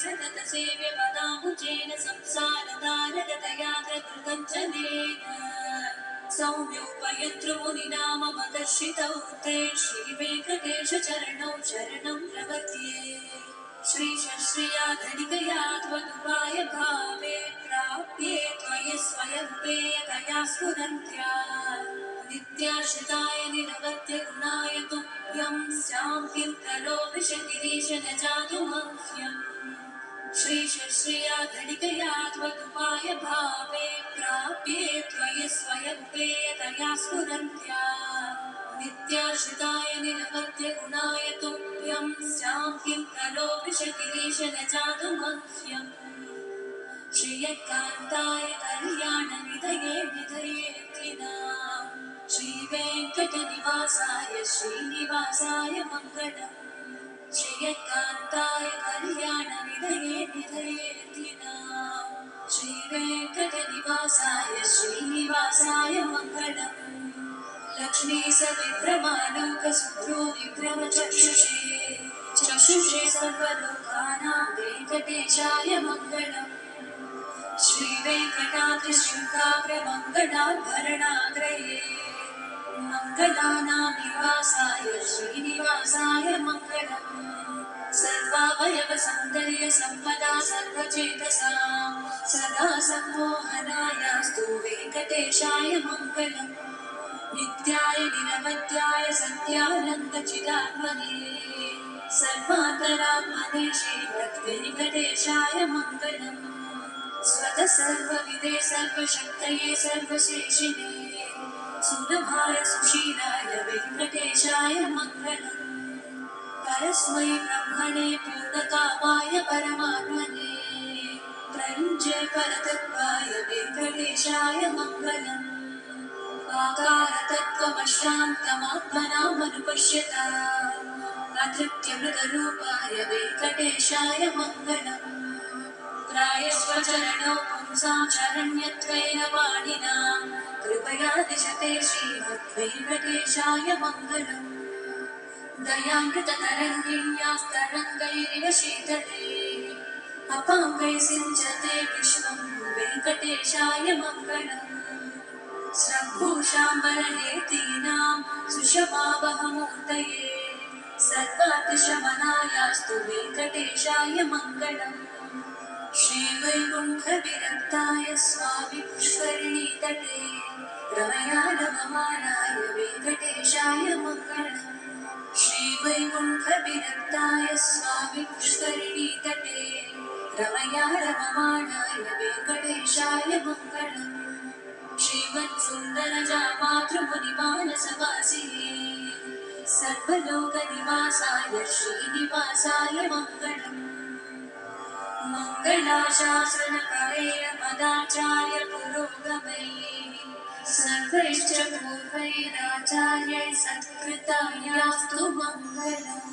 सततसेव्यपदाम्बुजेन संसारतारकतया कृतञ्जनेन सौम्योपयतृमुनिना मम दर्शितौ ते श्रीवेङ्कटेशचरणौ शरणं प्रपद्ये। श्रीशश्रिया धनिकया त्वदुपाय भावे प्राप्ये त्वयि स्वयंपेयतया स्फुरन्त्या नित्याश्रिताय निरवध्य गुणाय तुभ्यं स्यां किं करोमि शगिरीश न जातु मह्यम्। श्रीशश्रिया धनिकया त्वदुपाय भावे प्राप्ये त्वयि स्वयंपेयतया स्फुरन्त्या नित्याश्रिताय निरवध्य गुणाय तुभ्यं स्यां किं करोमि शगिरीश न जातु मह्यम्। श्रियकान्ताय कल्याणनिधये निधयेऽर्थिनां श्रीवेङ्कटनिवासाय श्रीनिवासाय मङ्गलम्। श्रियकान्ताय कल्याणनिधये निधयेऽर्थिनां श्रीवेङ्कटनिवासाय श्रीनिवासाय मङ्गलम्। लक्ष्मीसविभ्रमालोकसुभ्रो विभ्रमचक्षुषे चक्षुषे सर्वलोकानां वेङ्कटेशाय मङ्गलम्। श्रीवेङ्कटाद्रिशृङ्गाग्रमङ्गलाभरणाग्रये मङ्गलानां निवासाय श्रीनिवासाय मङ्गलम्। सर्वावयवसौन्दर्यसम्पदा सर्वचेतसां सदा सम्मोहनायास्तु वेङ्कटेशाय मङ्गलम्। नित्याय निरवध्याय सत्यानन्दचिदात्मने सर्वान्तरात्मने श्रीमद्वेङ्कटेशाय मङ्गलम्। स्वतः सर्वविदे सर्वशक्तये सर्वशेषिणे सुलभाय सुशीलाय वेङ्कटेशाय मङ्गलम्। परस्मै ब्रह्मणे पूर्णकामाय परमात्मने प्रयुञ्जे परतत्त्वाय वेङ्कटेशाय मङ्गलम्। आकारतत्त्वमशान्तमात्मनामनुपश्यता अतृप्त्यमृतरूपाय वेङ्कटेशाय मङ्गलम्। प्रायस्वचरणौ पुंसां शरण्यत्वेन वाणिना कृपया दिशते श्रीमद्वेङ्कटेशाय मङ्गलम्। दयामृततरङ्गिण्यास्तरङ्गैरिव शीतले अपाङ्गैः सिञ्चते विश्वं वेङ्कटेशाय मङ्गलम्। स्रग्भूषाम्बरहेतीनां सुषमावहमूर्तये सर्वातिशमनायास्तु वेङ्कटेशाय मङ्गलम्। श्रीवैकुण्ठविरक्ताय स्वामि पुष्करिणीतटे रमया रममाणाय वेङ्कटेशाय मङ्गलम्। श्रीवैकुण्ठविरक्ताय स्वामि पुष्करिणीतटे रमया रममाणाय वेङ्कटेशाय मङ्गलम्। श्रीमत्सुन्दरजामातृमुनिमानसवासिने सर्वलोकनिवासाय श्रीनिवासाय मङ्गलम्। मङ्गलाशासनकरेण मदाचार्य पुरोगमैः सर्वैश्च पूर्वैराचार्यैः सत्कृतायास्तु मङ्गलम्।